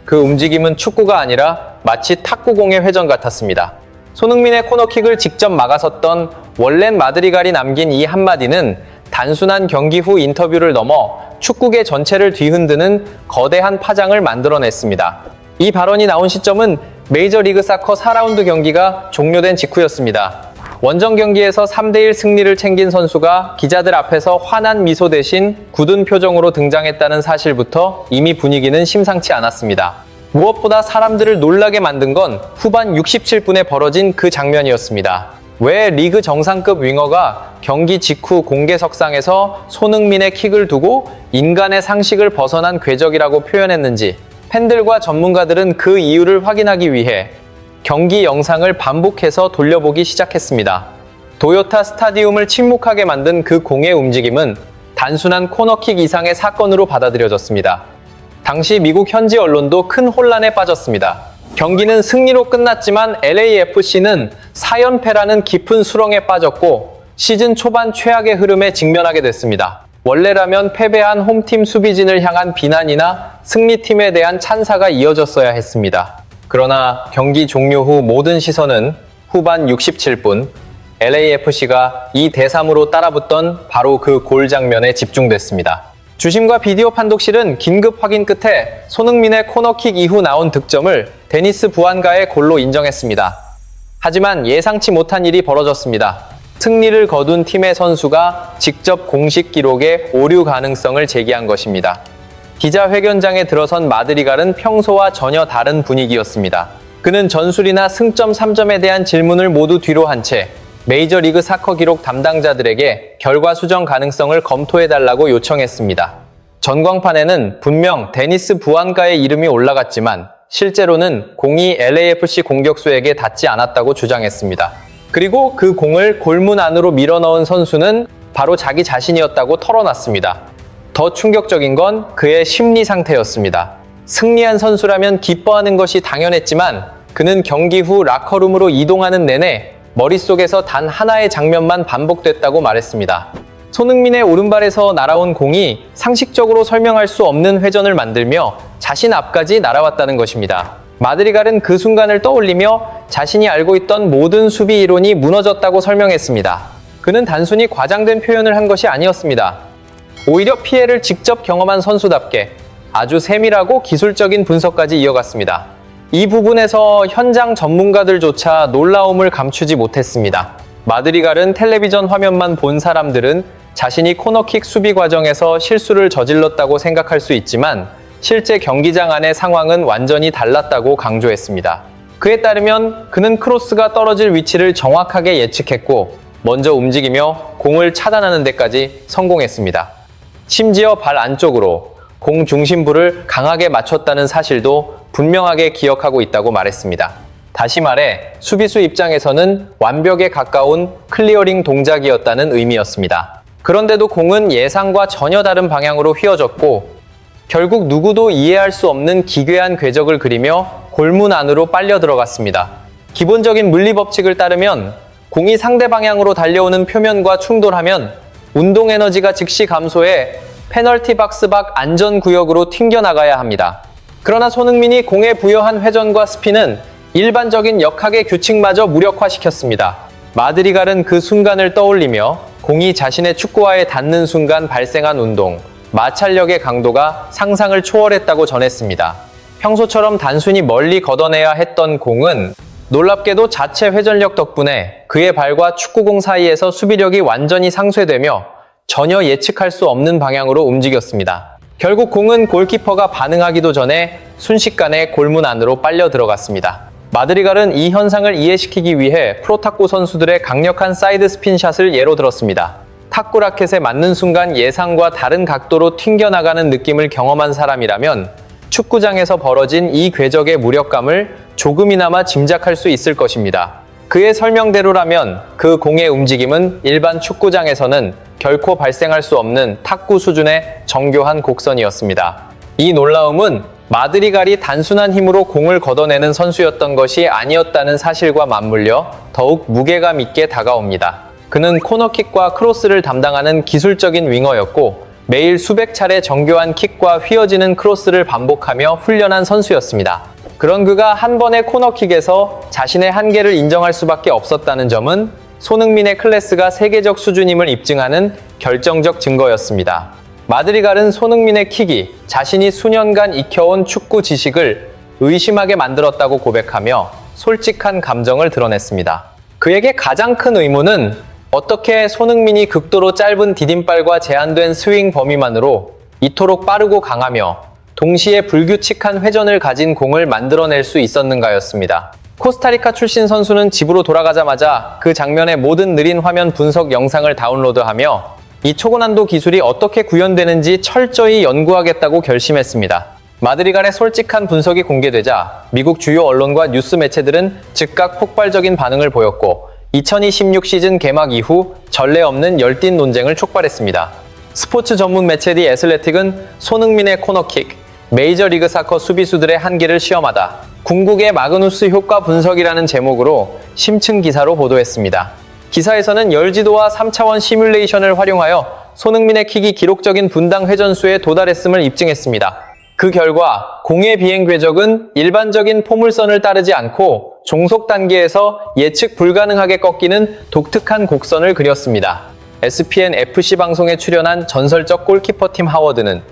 그 움직임은 축구가 아니라 마치 탁구공의 회전 같았습니다. 손흥민의 코너킥을 직접 막아섰던 월렌 마드리갈이 남긴 이 한마디는 단순한 경기 후 인터뷰를 넘어 축구계 전체를 뒤흔드는 거대한 파장을 만들어냈습니다. 이 발언이 나온 시점은 메이저리그 사커 4라운드 경기가 종료된 직후였습니다. 원정 경기에서 3대1 승리를 챙긴 선수가 기자들 앞에서 환한 미소 대신 굳은 표정으로 등장했다는 사실부터 이미 분위기는 심상치 않았습니다. 무엇보다 사람들을 놀라게 만든 건 후반 67분에 벌어진 그 장면이었습니다. 왜 리그 정상급 윙어가 경기 직후 공개석상에서 손흥민의 킥을 두고 인간의 상식을 벗어난 궤적이라고 표현했는지 팬들과 전문가들은 그 이유를 확인하기 위해 경기 영상을 반복해서 돌려보기 시작했습니다. 도요타 스타디움을 침묵하게 만든 그 공의 움직임은 단순한 코너킥 이상의 사건으로 받아들여졌습니다. 당시 미국 현지 언론도 큰 혼란에 빠졌습니다. 경기는 승리로 끝났지만 LAFC는 4연패라는 깊은 수렁에 빠졌고 시즌 초반 최악의 흐름에 직면하게 됐습니다. 원래라면 패배한 홈팀 수비진을 향한 비난이나 승리팀에 대한 찬사가 이어졌어야 했습니다. 그러나 경기 종료 후 모든 시선은 후반 67분 LAFC가 2대3으로 따라붙던 바로 그 골 장면에 집중됐습니다. 주심과 비디오 판독실은 긴급 확인 끝에 손흥민의 코너킥 이후 나온 득점을 데니스 부안가의 골로 인정했습니다. 하지만 예상치 못한 일이 벌어졌습니다. 승리를 거둔 팀의 선수가 직접 공식 기록에 오류 가능성을 제기한 것입니다. 기자회견장에 들어선 마드리갈은 평소와 전혀 다른 분위기였습니다. 그는 전술이나 승점 3점에 대한 질문을 모두 뒤로 한 채 메이저리그 사커 기록 담당자들에게 결과 수정 가능성을 검토해달라고 요청했습니다. 전광판에는 분명 데니스 부안가의 이름이 올라갔지만 실제로는 공이 LAFC 공격수에게 닿지 않았다고 주장했습니다. 그리고 그 공을 골문 안으로 밀어넣은 선수는 바로 자기 자신이었다고 털어놨습니다. 더 충격적인 건 그의 심리 상태였습니다. 승리한 선수라면 기뻐하는 것이 당연했지만 그는 경기 후 라커룸으로 이동하는 내내 머릿속에서 단 하나의 장면만 반복됐다고 말했습니다. 손흥민의 오른발에서 날아온 공이 상식적으로 설명할 수 없는 회전을 만들며 자신 앞까지 날아왔다는 것입니다. 마드리갈은 그 순간을 떠올리며 자신이 알고 있던 모든 수비 이론이 무너졌다고 설명했습니다. 그는 단순히 과장된 표현을 한 것이 아니었습니다. 오히려 피해를 직접 경험한 선수답게 아주 세밀하고 기술적인 분석까지 이어갔습니다. 이 부분에서 현장 전문가들조차 놀라움을 감추지 못했습니다. 마드리갈은 텔레비전 화면만 본 사람들은 자신이 코너킥 수비 과정에서 실수를 저질렀다고 생각할 수 있지만 실제 경기장 안의 상황은 완전히 달랐다고 강조했습니다. 그에 따르면 그는 크로스가 떨어질 위치를 정확하게 예측했고 먼저 움직이며 공을 차단하는 데까지 성공했습니다. 심지어 발 안쪽으로 공 중심부를 강하게 맞췄다는 사실도 분명하게 기억하고 있다고 말했습니다. 다시 말해 수비수 입장에서는 완벽에 가까운 클리어링 동작이었다는 의미였습니다. 그런데도 공은 예상과 전혀 다른 방향으로 휘어졌고 결국 누구도 이해할 수 없는 기괴한 궤적을 그리며 골문 안으로 빨려 들어갔습니다. 기본적인 물리 법칙을 따르면 공이 상대 방향으로 달려오는 표면과 충돌하면 운동 에너지가 즉시 감소해 페널티 박스 밖 안전구역으로 튕겨나가야 합니다. 그러나 손흥민이 공에 부여한 회전과 스피는 일반적인 역학의 규칙마저 무력화시켰습니다. 마드리갈은 그 순간을 떠올리며 공이 자신의 축구화에 닿는 순간 발생한 운동, 마찰력의 강도가 상상을 초월했다고 전했습니다. 평소처럼 단순히 멀리 걷어내야 했던 공은 놀랍게도 자체 회전력 덕분에 그의 발과 축구공 사이에서 수비력이 완전히 상쇄되며 전혀 예측할 수 없는 방향으로 움직였습니다. 결국 공은 골키퍼가 반응하기도 전에 순식간에 골문 안으로 빨려 들어갔습니다. 마드리갈은 이 현상을 이해시키기 위해 프로탁구 선수들의 강력한 사이드 스핀샷을 예로 들었습니다. 탁구 라켓에 맞는 순간 예상과 다른 각도로 튕겨나가는 느낌을 경험한 사람이라면 축구장에서 벌어진 이 궤적의 무력감을 조금이나마 짐작할 수 있을 것입니다. 그의 설명대로라면 그 공의 움직임은 일반 축구장에서는 결코 발생할 수 없는 탁구 수준의 정교한 곡선이었습니다. 이 놀라움은 마드리갈이 단순한 힘으로 공을 걷어내는 선수였던 것이 아니었다는 사실과 맞물려 더욱 무게감 있게 다가옵니다. 그는 코너킥과 크로스를 담당하는 기술적인 윙어였고 매일 수백 차례 정교한 킥과 휘어지는 크로스를 반복하며 훈련한 선수였습니다. 그런 그가 한 번의 코너킥에서 자신의 한계를 인정할 수밖에 없었다는 점은 손흥민의 클래스가 세계적 수준임을 입증하는 결정적 증거였습니다. 마드리갈은 손흥민의 킥이 자신이 수년간 익혀온 축구 지식을 의심하게 만들었다고 고백하며 솔직한 감정을 드러냈습니다. 그에게 가장 큰 의문은 어떻게 손흥민이 극도로 짧은 디딤발과 제한된 스윙 범위만으로 이토록 빠르고 강하며 동시에 불규칙한 회전을 가진 공을 만들어낼 수 있었는가였습니다. 코스타리카 출신 선수는 집으로 돌아가자마자 그 장면의 모든 느린 화면 분석 영상을 다운로드하며 이 초고난도 기술이 어떻게 구현되는지 철저히 연구하겠다고 결심했습니다. 마드리갈의 솔직한 분석이 공개되자 미국 주요 언론과 뉴스 매체들은 즉각 폭발적인 반응을 보였고 2016 시즌 개막 이후 전례 없는 열띤 논쟁을 촉발했습니다. 스포츠 전문 매체 디 애슬레틱은 손흥민의 코너킥, 메이저리그 사커 수비수들의 한계를 시험하다. 궁극의 마그누스 효과 분석이라는 제목으로 심층 기사로 보도했습니다. 기사에서는 열지도와 3차원 시뮬레이션을 활용하여 손흥민의 킥이 기록적인 분당 회전수에 도달했음을 입증했습니다. 그 결과 공의 비행 궤적은 일반적인 포물선을 따르지 않고 종속 단계에서 예측 불가능하게 꺾이는 독특한 곡선을 그렸습니다. ESPN FC 방송에 출연한 전설적 골키퍼팀 하워드는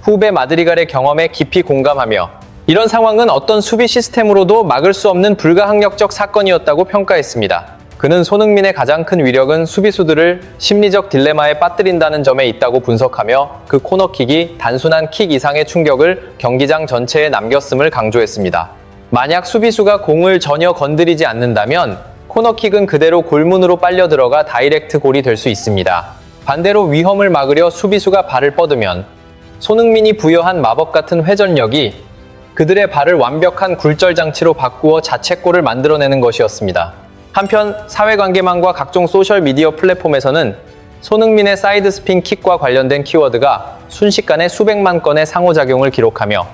후배 마드리갈의 경험에 깊이 공감하며 이런 상황은 어떤 수비 시스템으로도 막을 수 없는 불가항력적 사건이었다고 평가했습니다. 그는 손흥민의 가장 큰 위력은 수비수들을 심리적 딜레마에 빠뜨린다는 점에 있다고 분석하며 그 코너킥이 단순한 킥 이상의 충격을 경기장 전체에 남겼음을 강조했습니다. 만약 수비수가 공을 전혀 건드리지 않는다면 코너킥은 그대로 골문으로 빨려 들어가 다이렉트 골이 될 수 있습니다. 반대로 위험을 막으려 수비수가 발을 뻗으면 손흥민이 부여한 마법 같은 회전력이 그들의 발을 완벽한 굴절 장치로 바꾸어 자책골을 만들어내는 것이었습니다. 한편 사회관계망과 각종 소셜미디어 플랫폼에서는 손흥민의 사이드 스핀 킥과 관련된 키워드가 순식간에 수백만 건의 상호작용을 기록하며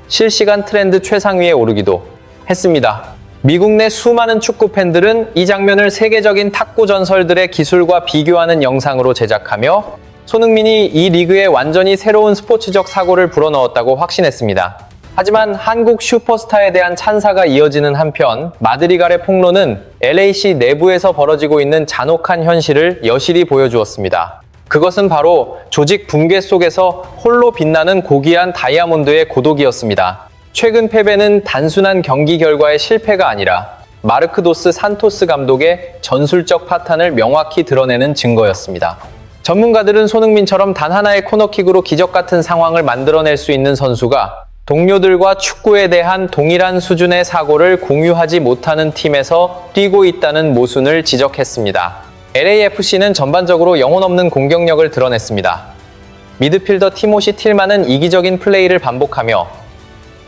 실시간 트렌드 최상위에 오르기도 했습니다. 미국 내 수많은 축구 팬들은 이 장면을 세계적인 탁구 전설들의 기술과 비교하는 영상으로 제작하며 손흥민이 이 리그에 완전히 새로운 스포츠적 사고를 불어넣었다고 확신했습니다. 하지만 한국 슈퍼스타에 대한 찬사가 이어지는 한편 마드리갈의 폭로는 LAC 내부에서 벌어지고 있는 잔혹한 현실을 여실히 보여주었습니다. 그것은 바로 조직 붕괴 속에서 홀로 빛나는 고귀한 다이아몬드의 고독이었습니다. 최근 패배는 단순한 경기 결과의 실패가 아니라 마르크도스 산토스 감독의 전술적 파탄을 명확히 드러내는 증거였습니다. 전문가들은 손흥민처럼 단 하나의 코너킥으로 기적 같은 상황을 만들어낼 수 있는 선수가 동료들과 축구에 대한 동일한 수준의 사고를 공유하지 못하는 팀에서 뛰고 있다는 모순을 지적했습니다. LAFC는 전반적으로 영혼 없는 공격력을 드러냈습니다. 미드필더 티모시 틸만은 이기적인 플레이를 반복하며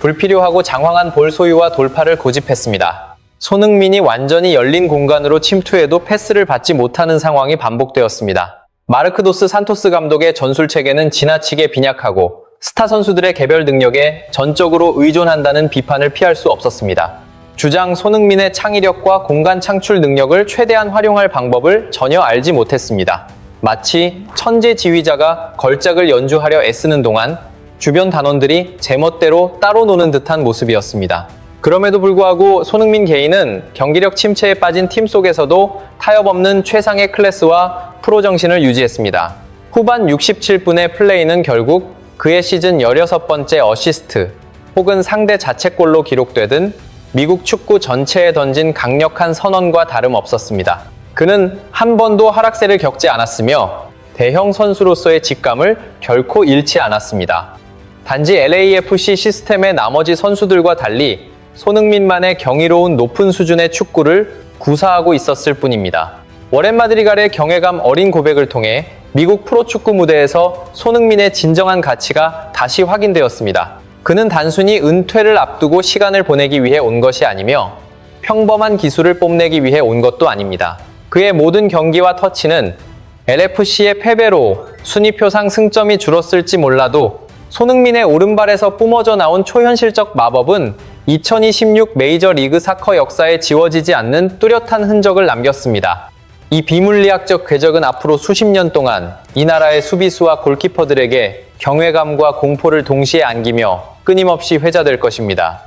불필요하고 장황한 볼 소유와 돌파를 고집했습니다. 손흥민이 완전히 열린 공간으로 침투해도 패스를 받지 못하는 상황이 반복되었습니다. 마르크도스 산토스 감독의 전술 체계는 지나치게 빈약하고 스타 선수들의 개별 능력에 전적으로 의존한다는 비판을 피할 수 없었습니다. 주장 손흥민의 창의력과 공간 창출 능력을 최대한 활용할 방법을 전혀 알지 못했습니다. 마치 천재지휘자가 걸작을 연주하려 애쓰는 동안 주변 단원들이 제멋대로 따로 노는 듯한 모습이었습니다. 그럼에도 불구하고 손흥민 개인은 경기력 침체에 빠진 팀 속에서도 타협 없는 최상의 클래스와 프로 정신을 유지했습니다. 후반 67분의 플레이는 결국 그의 시즌 16번째 어시스트 혹은 상대 자책골로 기록되든 미국 축구 전체에 던진 강력한 선언과 다름없었습니다. 그는 한 번도 하락세를 겪지 않았으며 대형 선수로서의 직감을 결코 잃지 않았습니다. 단지 LAFC 시스템의 나머지 선수들과 달리 손흥민만의 경이로운 높은 수준의 축구를 구사하고 있었을 뿐입니다. 워렌 마드리갈의 경외감 어린 고백을 통해 미국 프로축구 무대에서 손흥민의 진정한 가치가 다시 확인되었습니다. 그는 단순히 은퇴를 앞두고 시간을 보내기 위해 온 것이 아니며 평범한 기술을 뽐내기 위해 온 것도 아닙니다. 그의 모든 경기와 터치는 LFC의 패배로 순위표상 승점이 줄었을지 몰라도 손흥민의 오른발에서 뿜어져 나온 초현실적 마법은 2026 메이저리그 사커 역사에 지워지지 않는 뚜렷한 흔적을 남겼습니다. 이 비물리학적 궤적은 앞으로 수십 년 동안 이 나라의 수비수와 골키퍼들에게 경외감과 공포를 동시에 안기며 끊임없이 회자될 것입니다.